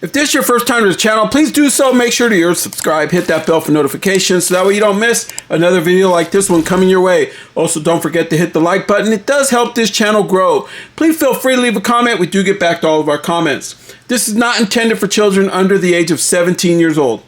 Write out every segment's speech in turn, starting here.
If this is your first time to the channel, please do so. Make sure to subscribe, hit that bell for notifications so that way you don't miss another video like this one coming your way. Also, don't forget to hit the like button. It does help this channel grow. Please feel free to leave a comment. We do get back to all of our comments. This is not intended for children under the age of 17 years old.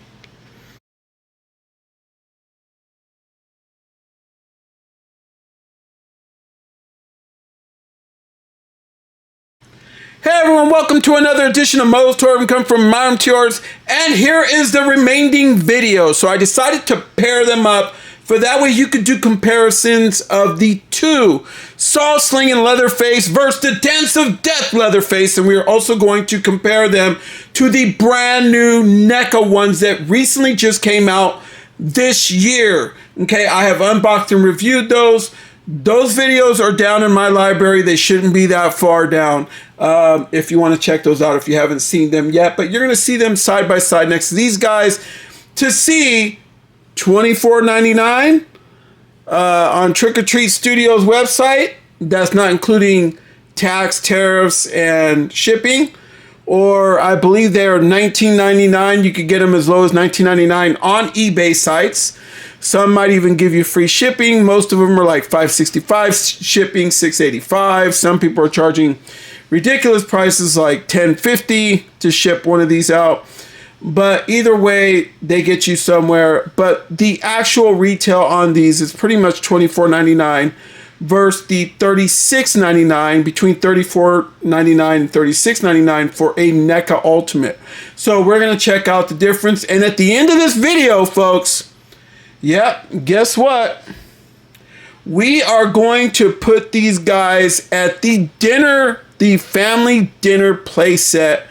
Hey everyone, welcome to another edition of MOE'S Tour. We come from my room to yours, and here is the remaining video. So I decided to pair them up, for that way you could do comparisons of the two Saw Slinging Leatherface versus the Dance of Death Leatherface, and we are also going to compare them to the brand new NECA ones that recently just came out this year. Okay, I have unboxed and reviewed those. Those videos are down in my library. They shouldn't be that far down if you want to check those out if you haven't seen them yet. But you're going to see them side by side next to these guys to see $24.99 on Trick or Treat Studios website. That's not including tax, tariffs, and shipping. Or I believe they're $19.99. You could get them as low as $19.99 on eBay sites. Some might even give you free shipping. Most of them are like $5.65 shipping, $6.85. Some people are charging ridiculous prices like $10.50 to ship one of these out. But either way, they get you somewhere. But the actual retail on these is pretty much $24.99 versus the $36.99, between $34.99 and $36.99 for a NECA Ultimate. So we're going to check out the difference. And at the end of this video, folks, yep, guess what? We are going to put these guys at the dinner, the family dinner playset,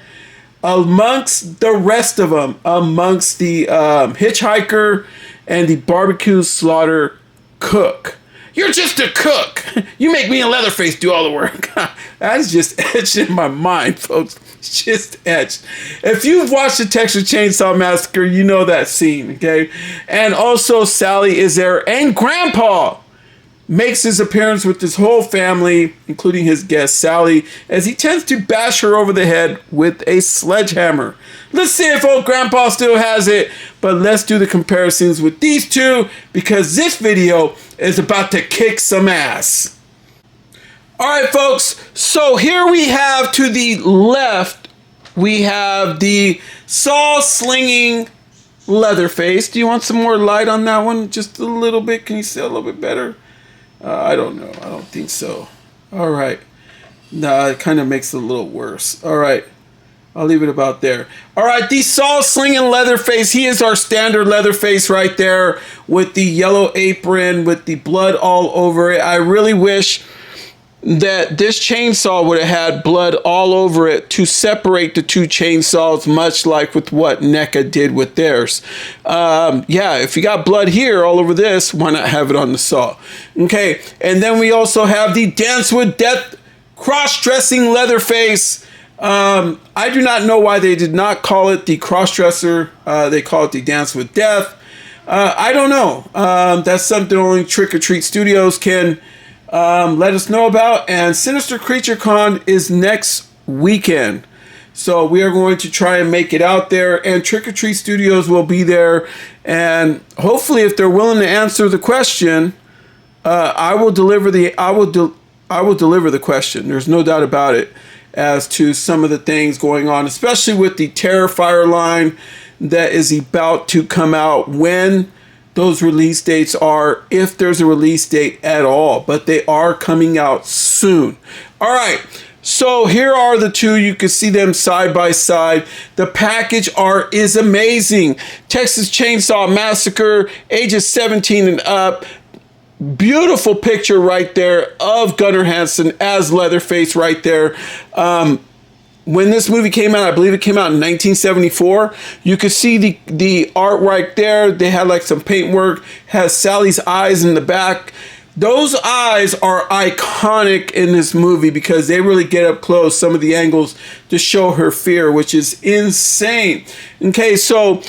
amongst the rest of them, amongst the hitchhiker and the barbecue slaughter cook. You're just a cook. You make me and Leatherface do all the work. That's just etched in my mind, folks. It's just etched. If you've watched the Texas Chainsaw Massacre, you know that scene, okay? And also Sally is there, and Grandpa makes his appearance with his whole family, including his guest Sally, as he tends to bash her over the head with a sledgehammer. Let's see if old Grandpa still has it, but let's do the comparisons with these two, because this video is about to kick some ass. Alright folks, so here we have to the left, we have the Saw Slinging Leatherface. Do you want some more light on that one? Just a little bit? Can you see a little bit better? I don't know. I don't think so. All right. Nah, it kind of makes it a little worse. All right. I'll leave it about there. All right. The Saw Slinging Leatherface. He is our standard Leatherface right there with the yellow apron with the blood all over it. I really wish that this chainsaw would have had blood all over it to separate the two chainsaws, much like with what NECA did with theirs. Yeah, if you got blood here all over this, why not have it on the saw? Okay, and then we also have the Dance with Death cross-dressing Leatherface. I do not know why they did not call it the cross-dresser. They call it the Dance with Death. I don't know. That's something only Trick or Treat Studios can let us know about. And Sinister Creature Con is next weekend, so we are going to try and make it out there, and Trick or Treat Studios will be there, and hopefully if they're willing to answer the question, I will deliver the question. There's no doubt about it as to some of the things going on, especially with the Terrifier line that is about to come out, when those release dates are, if there's a release date at all, but they are coming out soon. All right, so here are the two. You can see them side by side. The package art is amazing. Texas Chainsaw Massacre, ages 17 and up. Beautiful picture right there of Gunnar Hansen as Leatherface right there. When this movie came out, I believe it came out in 1974. You could see the art right there. They had like some paintwork, has Sally's eyes in the back. Those eyes are iconic in this movie because they really get up close, some of the angles to show her fear, which is insane. Okay, so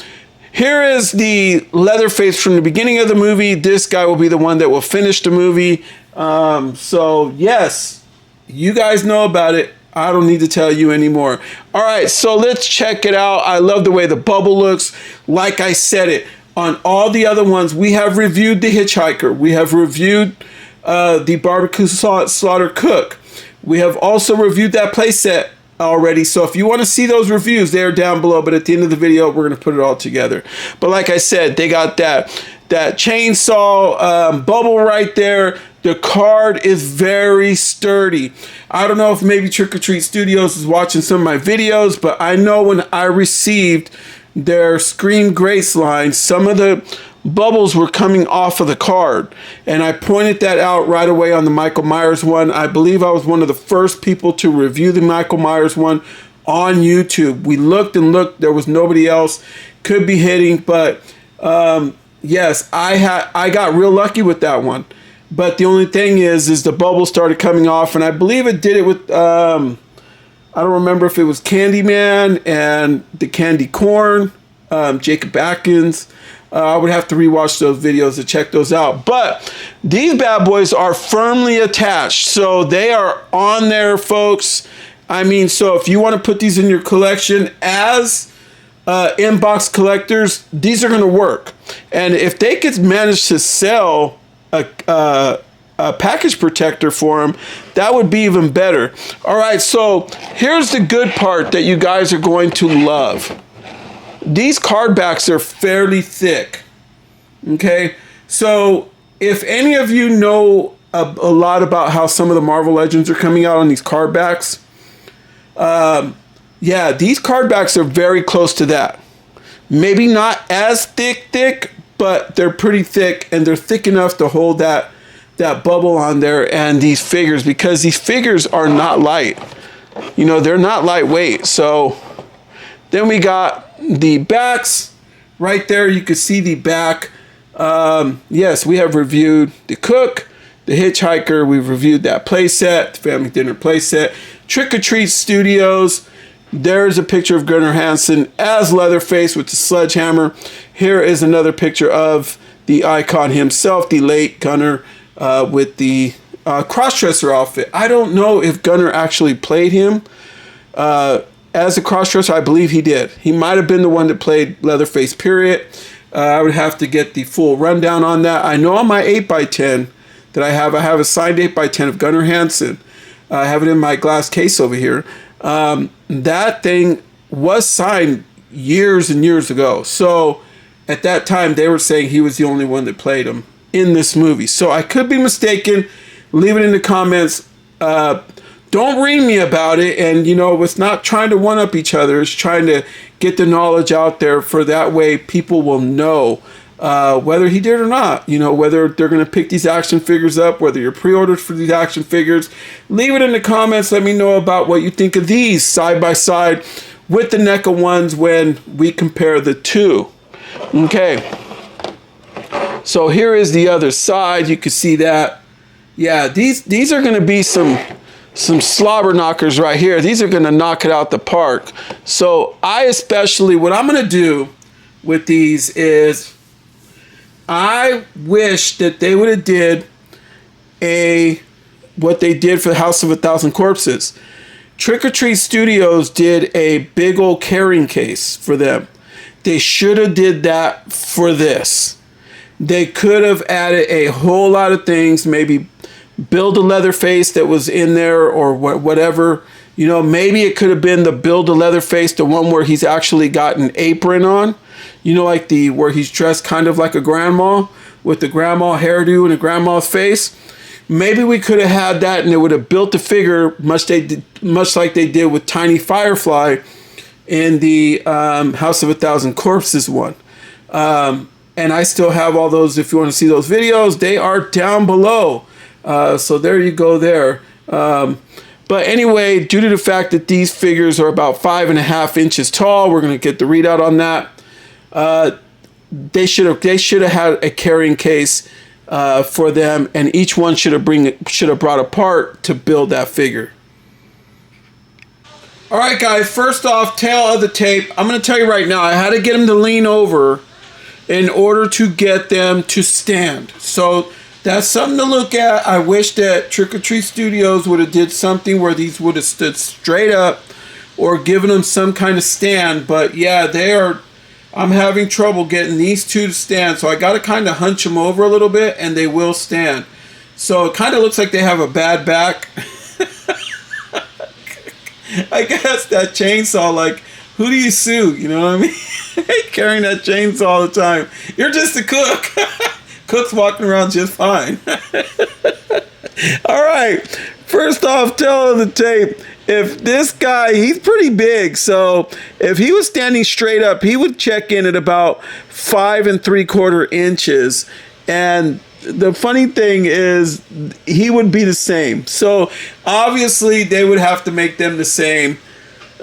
here is the Leatherface from the beginning of the movie. This guy will be the one that will finish the movie. So yes, you guys know about it. I don't need to tell you anymore. All right, so let's check it out. I love the way the bubble looks. Like I said it, on all the other ones, we have reviewed the Hitchhiker. We have reviewed the Barbecue Slaughter Cook. We have also reviewed that playset already. So if you want to see those reviews, they're down below. But at the end of the video, we're going to put it all together. But like I said, they got that chainsaw bubble right there. The card is very sturdy. I don't know if maybe Trick or Treat Studios is watching some of my videos, but I know when I received their Scream Grace line, some of the bubbles were coming off of the card, and I pointed that out right away on the Michael Myers one. I believe I was one of the first people to review the Michael Myers one on YouTube. We looked and looked, there was nobody else. Could be hitting, but yes, I got real lucky with that one. But the only thing is the bubbles started coming off, and I believe it did it with I don't remember if it was Candyman and the Candy Corn, Jacob Atkins. I would have to rewatch those videos to check those out. But these bad boys are firmly attached. So they are on there, folks. I mean, so if you want to put these in your collection as inbox collectors, these are going to work. And if they could manage to sell a package protector for them, that would be even better. All right, so here's the good part that you guys are going to love. These card backs are fairly thick. Okay, so if any of you know a lot about how some of the Marvel Legends are coming out on these card backs, yeah, these card backs are very close to that. Maybe not as thick, but they're pretty thick, and they're thick enough to hold that bubble on there and these figures, because these figures are not light. You know, they're not lightweight. So then we got the backs right there. You can see the back. Yes, we have reviewed the Cook, the Hitchhiker. We've reviewed that playset, the Family Dinner playset. Trick or Treat Studios. There's a picture of Gunnar Hansen as Leatherface with the sledgehammer. Here is another picture of the icon himself, the late Gunnar, with the crossdresser outfit. I don't know if Gunnar actually played him as a crossdresser. I believe he did. He might have been the one that played Leatherface, period. I would have to get the full rundown on that. I know on my 8x10 that I have a signed 8x10 of Gunnar Hansen. I have it in my glass case over here. That thing was signed years and years ago. So at that time, they were saying he was the only one that played him in this movie. So I could be mistaken. Leave it in the comments. Don't read me about it. And, you know, it's not trying to one-up each other. It's trying to get the knowledge out there, for that way people will know whether he did or not. You know, whether they're going to pick these action figures up, whether you're pre-ordered for these action figures. Leave it in the comments. Let me know about what you think of these side by side with the NECA ones when we compare the two. Okay. So here is the other side. You can see that. Yeah, these are going to be some slobber knockers right here. These are going to knock it out the park. So what I'm going to do with these is, I wish that they would have did what they did for the House of a Thousand Corpses. Trick or Treat Studios did a big old carrying case for them. They should have did that for this. They could have added a whole lot of things, maybe build a Leatherface that was in there, or whatever. You know, maybe it could have been the build a Leatherface, the one where he's actually got an apron on. You know, like where he's dressed kind of like a grandma, with the grandma hairdo and a grandma's face. Maybe we could have had that, and it would have built the figure much like they did with Tiny Firefly in the House of a Thousand Corpses one. And I still have all those. If you want to see those videos, they are down below. So there you go there. But anyway, due to the fact that these figures are about 5.5 inches tall, we're going to get the readout on that. They should have had a carrying case for them, and each one should have brought a part to build that figure. All right, guys. First off, tail of the tape. I'm going to tell you right now, I had to get them to lean over in order to get them to stand. So That's something to look at. I wish that Trick or Treat Studios would have did something where these would have stood straight up or given them some kind of stand. But yeah, I'm having trouble getting these two to stand. So I got to kind of hunch them over a little bit and they will stand. So it kind of looks like they have a bad back. I guess that chainsaw, like, who do you sue? You know what I mean? Carrying that chainsaw all the time. You're just a cook. Cook's walking around just fine. All right. First off, tell the tape. If this guy, he's pretty big. So if he was standing straight up, he would check in at about 5 3/4 inches. And the funny thing is, he would be the same. So obviously they would have to make them the same.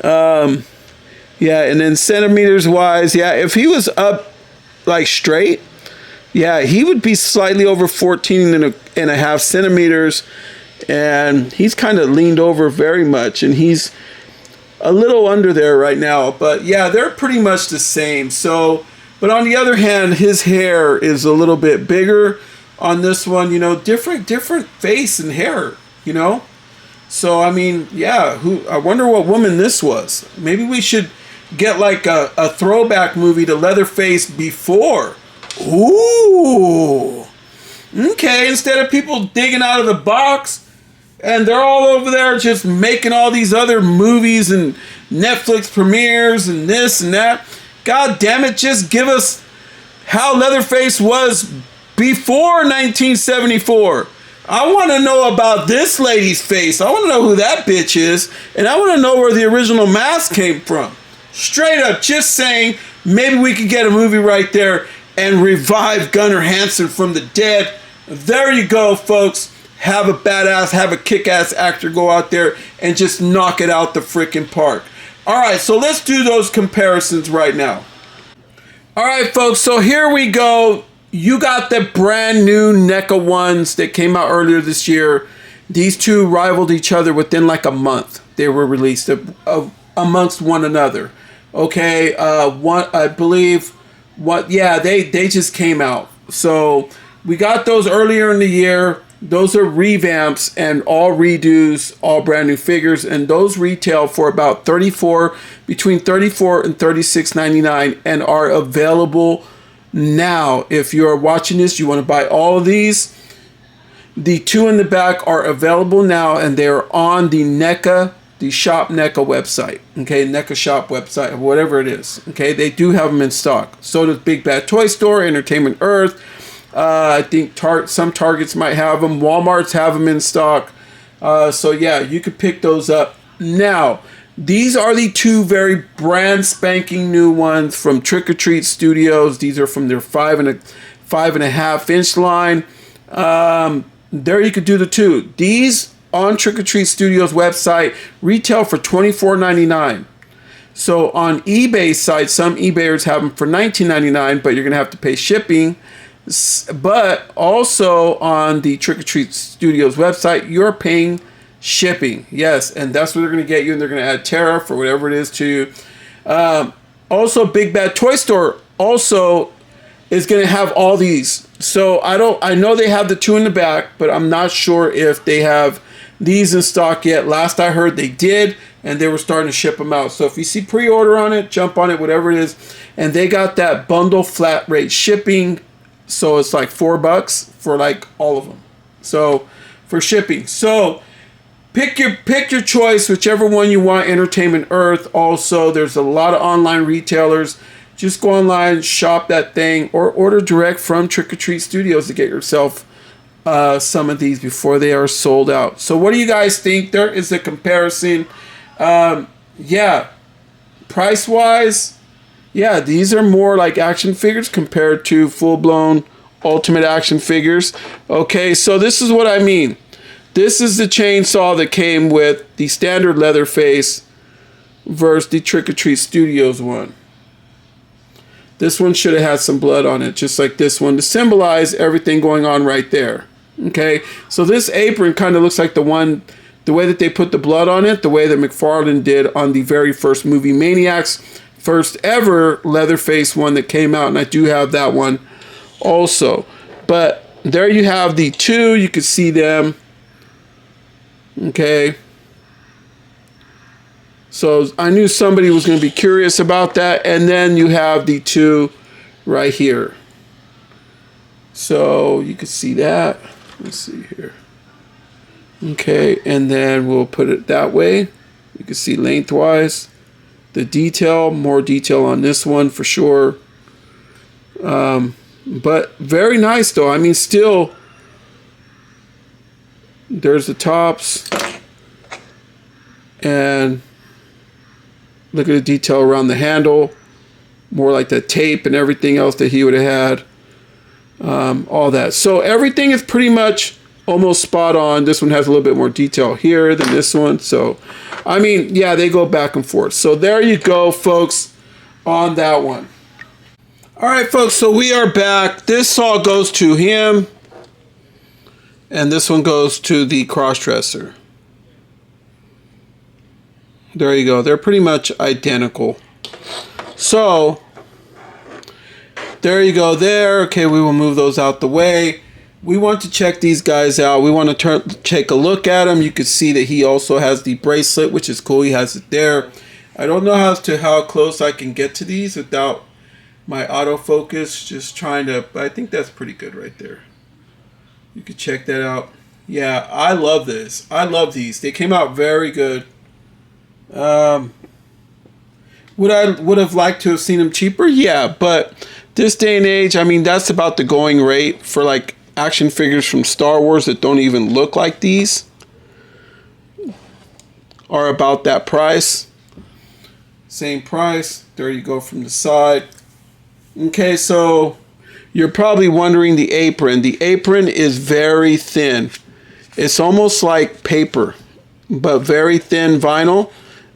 Yeah, and then centimeters wise, yeah, if he was up like straight, yeah, he would be slightly over 14.5 centimeters. And he's kind of leaned over very much, and he's a little under there right now. But yeah, they're pretty much the same. So, but on the other hand, his hair is a little bit bigger on this one, you know, different face and hair, you know. So I mean, yeah, I wonder what woman this was. Maybe we should get like a throwback movie to Leatherface before. Ooh. Okay, instead of people digging out of the box and they're all over there just making all these other movies and Netflix premieres and this and that. God damn it, just give us how Leatherface was before 1974. I want to know about this lady's face. I want to know who that bitch is. And I want to know where the original mask came from. Straight up, just saying, maybe we could get a movie right there and revive Gunnar Hansen from the dead. There you go, folks. Have a kick-ass actor go out there and just knock it out the freaking park. All right, so let's do those comparisons right now. All right, folks, so here we go. You got the brand new NECA ones that came out earlier this year. These two rivaled each other within like a month. They were released amongst one another. Okay, they just came out. So we got those earlier in the year. Those are revamps and all redos, all brand new figures, and those retail for about between $34 and $36.99 and are available now. If you're watching this, you want to buy all of these. The two in the back are available now, and they're on the NECA, the Shop NECA website. Okay, NECA Shop website, whatever it is. Okay, they do have them in stock. So does Big Bad Toy Store, Entertainment Earth. I think some Targets might have them. Walmart's have them in stock. So yeah, you could pick those up now. These are the two very brand spanking new ones from Trick or Treat Studios. These are from their 5.5 inch line. There you could do the two. These on Trick or Treat Studios website retail for $24.99. So on eBay site, some eBayers have them for $19.99, but you're gonna have to pay shipping. But also on the Trick or Treat Studios website, you're paying shipping. Yes, and that's what they're going to get you, and they're going to add tariff or whatever it is to you. Also, Big Bad Toy Store also is going to have all these. So I know they have the two in the back, but I'm not sure if they have these in stock yet. Last I heard they did, and they were starting to ship them out. So if you see pre-order on it, jump on it, whatever it is. And they got that bundle flat rate shipping. So it's like $4 for like all of them. So for shipping. So pick your choice, whichever one you want. Entertainment Earth. Also, there's a lot of online retailers. Just go online, shop that thing, or order direct from Trick or Treat Studios to get yourself some of these before they are sold out. So what do you guys think? There is a comparison. Yeah, price wise. Yeah, these are more like action figures compared to full-blown ultimate action figures. Okay, so this is what I mean. This is the chainsaw that came with the standard Leatherface versus the Trick or Treat Studios one. This one should have had some blood on it, just like this one, to symbolize everything going on right there. Okay, so this apron kind of looks like the way that they put the blood on it, the way that McFarlane did on the very first movie, Maniacs. First ever Leatherface one that came out, and I do have that one also. But there you have the two. You can see them. Okay. So I knew somebody was going to be curious about that. And then you have the two right here. So you can see that. Let's see here. Okay, and then we'll put it that way. You can see lengthwise. The detail, more detail on this one for sure. But very nice though. I mean, still, there's the tops. And look at the detail around the handle. More like the tape and everything else that he would have had. All that. So everything is pretty much almost spot on. This one has a little bit more detail here than this one. So, I mean, yeah, they go back and forth. So there you go, folks, on that one. All right, folks, so we are back. This all goes to him. And this one goes to the cross-dresser. There you go. They're pretty much identical. So, there you go there. Okay, we will move those out the way. We want to check these guys out. We want to take a look at them. You can see that he also has the bracelet, which is cool. He has it there. I don't know as to how close I can get to these without my autofocus. Just trying to, but I think that's pretty good right there. You can check that out. Yeah, I love this. I love these. They came out very good. Would have liked to have seen them cheaper? Yeah, but this day and age, I mean, that's about the going rate for like action figures from Star Wars that don't even look like these are about that price. Same price. There you go from the side. Okay, so you're probably wondering the apron. The apron is very thin. It's almost like paper, but very thin vinyl.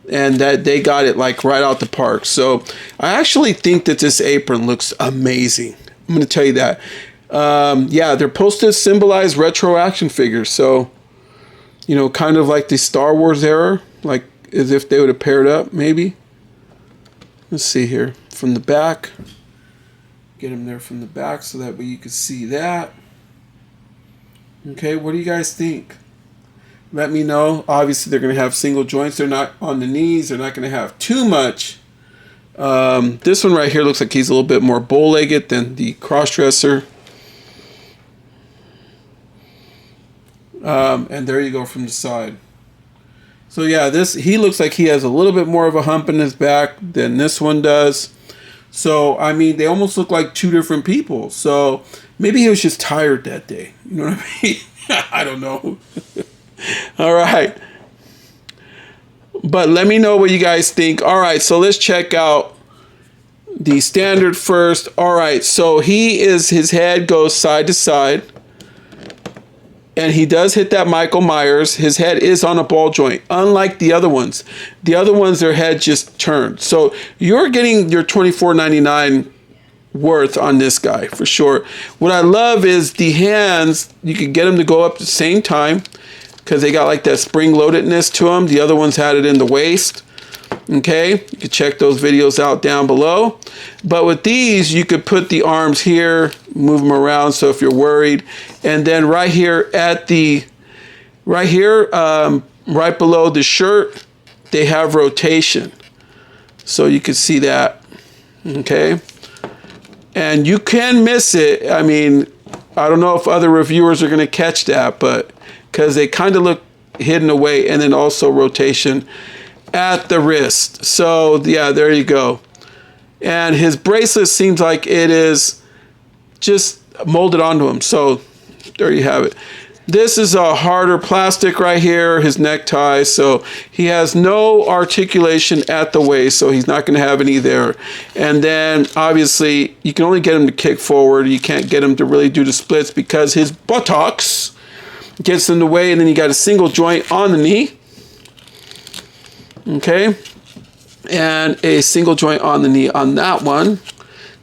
And that they got it like right out the park. So I actually think that this apron looks amazing. I'm going to tell you that. Yeah, they're supposed to symbolize retro action figures. So, you know, kind of like the Star Wars era, like as if they would have paired up, maybe. Let's see here from the back. Get them there from the back so that way you can see that. Okay, what do you guys think? Let me know. Obviously, they're going to have single joints. They're not on the knees. They're not going to have too much. This one right here looks like he's a little bit more bow-legged than the cross-dresser. And there you go from the side. So yeah, he looks like he has a little bit more of a hump in his back than this one does. So, I mean, they almost look like two different people. So maybe he was just tired that day. You know what I mean? I don't know. All right. But let me know what you guys think. All right, so let's check out the standard first. All right, so his head goes side to side. And he does hit that Michael Myers. His head is on a ball joint, unlike the other ones. The other ones, their head just turned. So you're getting your $24.99 worth on this guy for sure. What I love is the hands. You can get them to go up at the same time, because they got like that spring-loadedness to them. The other ones had it in the waist. Okay, you can check those videos out down below. But with these, you could put the arms here, move them around. So if you're worried, and then right here at the, right below the shirt, they have rotation. So you can see that. Okay, and you can miss it. I mean, I don't know if other reviewers are going to catch that, but because they kind of look hidden away, and then also rotation at the wrist. So yeah, there you go. And his bracelet seems like it is just molded onto him. So there you have it. This is a harder plastic right here, his necktie. So he has no articulation at the waist, so he's not going to have any there. And then obviously you can only get him to kick forward. You can't get him to really do the splits because his buttocks gets in the way, and then you got a single joint on the knee. Okay, and a single joint on the knee on that one.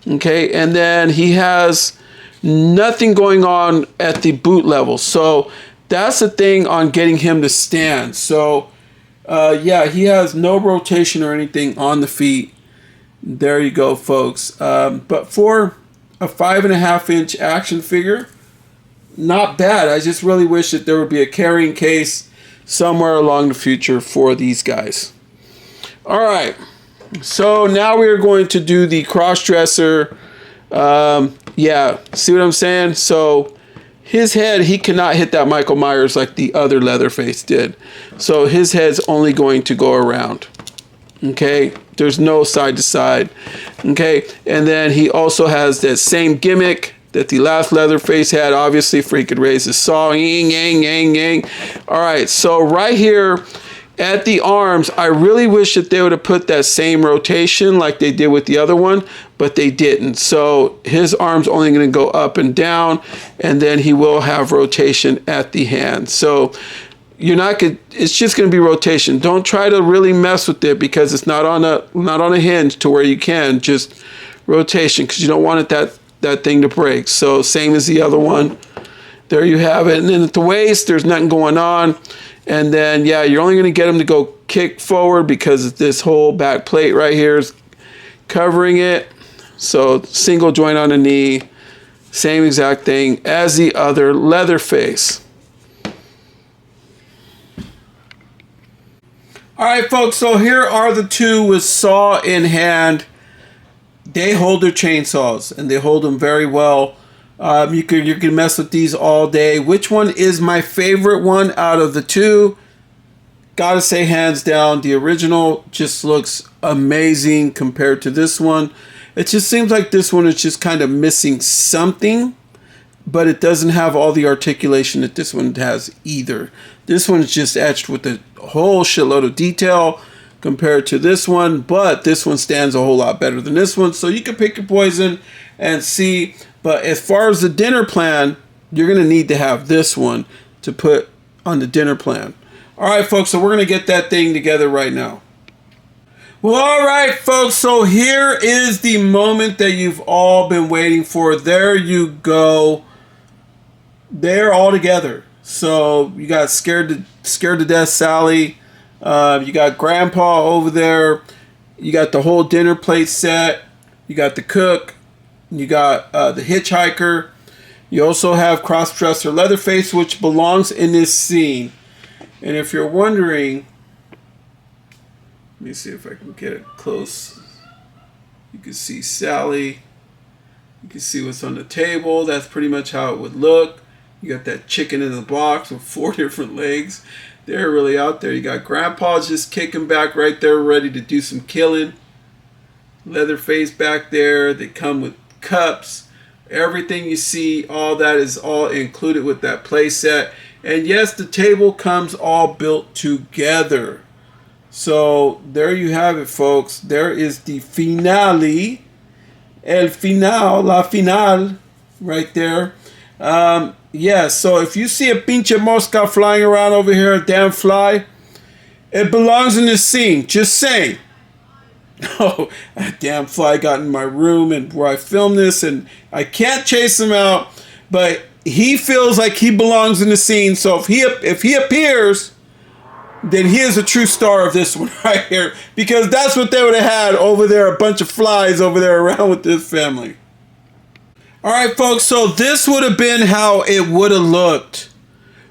Okay, and then he has nothing going on at the boot level. So that's the thing on getting him to stand. So yeah, he has no rotation or anything on the feet. There you go, folks. But for a 5.5-inch action figure, not bad. I just really wish that there would be a carrying case somewhere along the future for these guys. All right, so now we are going to do the cross-dresser. Yeah, see what I'm saying? So his head, he cannot hit that Michael Myers like the other Leatherface did. So his head's only going to go around. Okay, there's no side to side. Okay, and then he also has that same gimmick that the last Leatherface had, obviously, for he could raise his saw. Ying, yang, yang, yang. All right, so right here at the arms, I really wish that they would have put that same rotation like they did with the other one, but they didn't. So his arm's only going to go up and down, and then he will have rotation at the hand. So you're not gonna, it's just going to be rotation. Don't try to really mess with it because it's not on a hinge to where you can just rotation, because you don't want it that thing to break. So same as the other one. There you have it. And then at the waist, there's nothing going on. And then, yeah, you're only going to get him to go kick forward because this whole back plate right here is covering it. So single joint on the knee, same exact thing as the other Leatherface. All right, folks, so here are the two with saw in hand. They hold their chainsaws, and they hold them very well. You can mess with these all day. Which one is my favorite one out of the two? Gotta say, hands down, the original just looks amazing compared to this one. It just seems like this one is just kind of missing something, but it doesn't have all the articulation that this one has either. This one is just etched with a whole shitload of detail compared to this one, but this one stands a whole lot better than this one. So you can pick your poison and see. But as far as the dinner plan, you're going to need to have this one to put on the dinner plan. All right, folks, so we're going to get that thing together right now. Well, all right, folks, so here is the moment that you've all been waiting for. There you go. They're all together. So you got scared to death Sally. You got Grandpa over there. You got the whole dinner plate set. You got the cook. You got the hitchhiker. You also have cross-dresser Leatherface, which belongs in this scene. And if you're wondering, let me see if I can get it close. You can see Sally. You can see what's on the table. That's pretty much how it would look. You got that chicken in the box with 4 different legs. They're really out there. You got Grandpa just kicking back right there, ready to do some killing. Leatherface back there. They come with cups. Everything you see, all that is all included with that play set. And yes, the table comes all built together. So there you have it, folks. There is the finale. El final, la final, right there. Yeah, so if you see a pinche mosca flying around over here, a damn fly, it belongs in this scene. Just saying. Oh, a damn fly got in my room and where I filmed this, and I can't chase him out, but he feels like he belongs in the scene. So if he appears, then he is a true star of this one right here, because that's what they would have had over there, a bunch of flies over there around with this family. All right, folks, so this would have been how it would have looked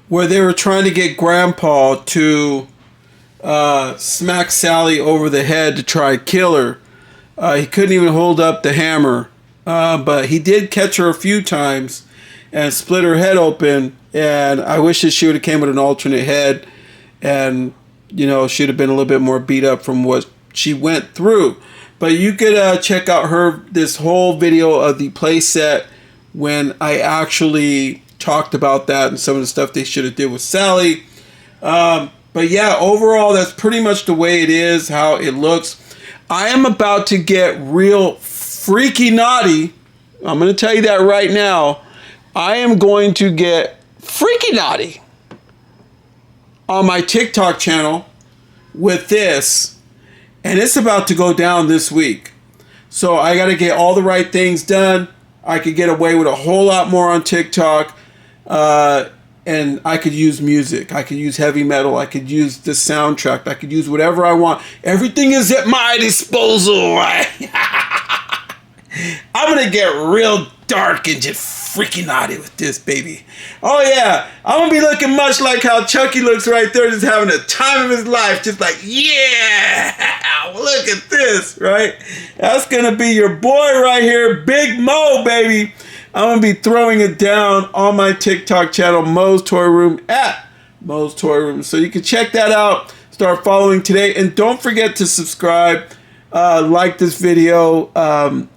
where they were trying to get Grandpa to smack Sally over the head to try to kill her. He couldn't even hold up the hammer, but he did catch her a few times and split her head open, and I wish that she would have came with an alternate head, and, you know, she'd have been a little bit more beat up from what she went through. But you could check out this whole video of the playset when I actually talked about that and some of the stuff they should have did with Sally. But yeah, overall, that's pretty much the way it is, how it looks. I am about to get real freaky naughty. I'm going to tell you that right now. I am going to get freaky naughty on my TikTok channel with this. And it's about to go down this week. So I got to get all the right things done. I could get away with a whole lot more on TikTok. And I could use music. I could use heavy metal. I could use the soundtrack. I could use whatever I want. Everything is at my disposal. Right? I'm going to get real dark and just freaking naughty with this, baby. Oh yeah, I'm gonna be looking much like how Chucky looks right there, just having a time of his life, just like, yeah, look at this, right? That's gonna be your boy right here, Big Mo, baby. I'm gonna be throwing it down on my TikTok channel, Mo's Toy Room, at Mo's Toy Room. So you can check that out, start following today, and don't forget to subscribe. Like this video,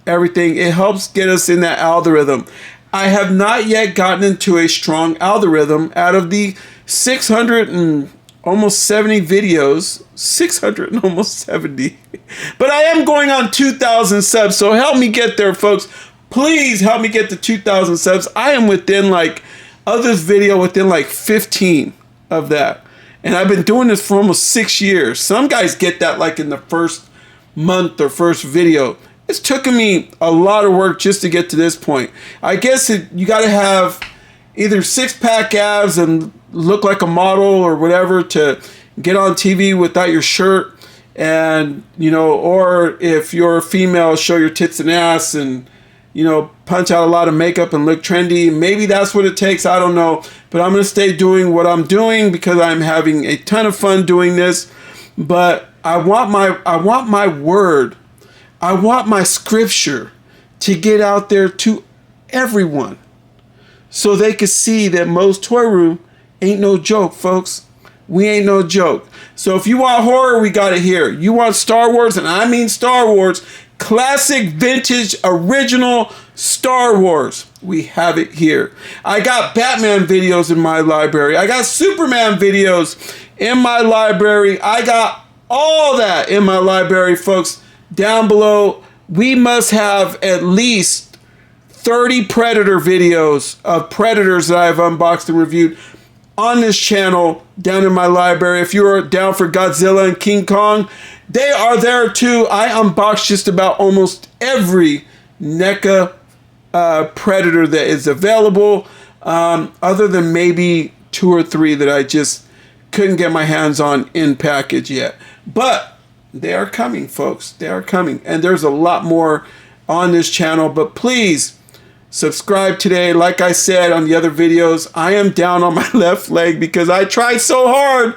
everything. It helps get us in that algorithm. I have not yet gotten into a strong algorithm. Out of the 600 and almost 70 videos, 600 and almost 70, but I am going on 2,000 subs, so help me get there, folks. Please help me get to 2,000 subs. I am within, like, of this video, within like 15 of that, and I've been doing this for almost 6 years. Some guys get that like in the first month or first video. It's taken me a lot of work just to get to this point. I guess you got to have either six-pack abs and look like a model or whatever to get on TV without your shirt, and you know, or if you're a female, show your tits and ass and, you know, punch out a lot of makeup and look trendy. Maybe that's what it takes. I don't know, but I'm gonna stay doing what I'm doing because I'm having a ton of fun doing this. But I want my word, I want my scripture to get out there to everyone so they can see that Mo's Toy Room ain't no joke, folks. We ain't no joke. So if you want horror, we got it here. You want Star Wars, and I mean Star Wars, classic, vintage, original Star Wars, we have it here. I got Batman videos in my library. I got Superman videos in my library. I got all that in my library, folks. Down below, we must have at least 30 Predator videos of Predators that I've unboxed and reviewed on this channel down in my library. If you're down for Godzilla and King Kong, they are there too. I unboxed just about almost every NECA Predator that is available, other than maybe 2 or 3 that I just couldn't get my hands on in package yet. But they are coming, folks. They are coming. And there's a lot more on this channel. But please subscribe today. Like I said on the other videos, I am down on my left leg because I tried so hard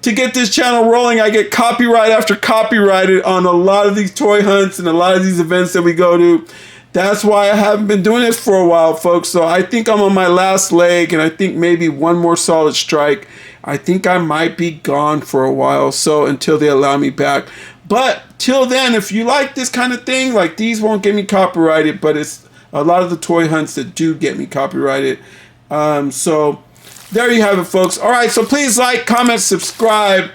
to get this channel rolling. I get copyright after copyrighted on a lot of these toy hunts and a lot of these events that we go to. That's why I haven't been doing this for a while, folks. So I think I'm on my last leg, and I think maybe one more solid strike. I think I might be gone for a while, so until they allow me back. But till then, if you like this kind of thing, like these won't get me copyrighted, but it's a lot of the toy hunts that do get me copyrighted. So there you have it, folks. All right, so please like, comment, subscribe.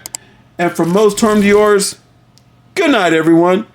And from Mo's Toy Room to yours, good night, everyone.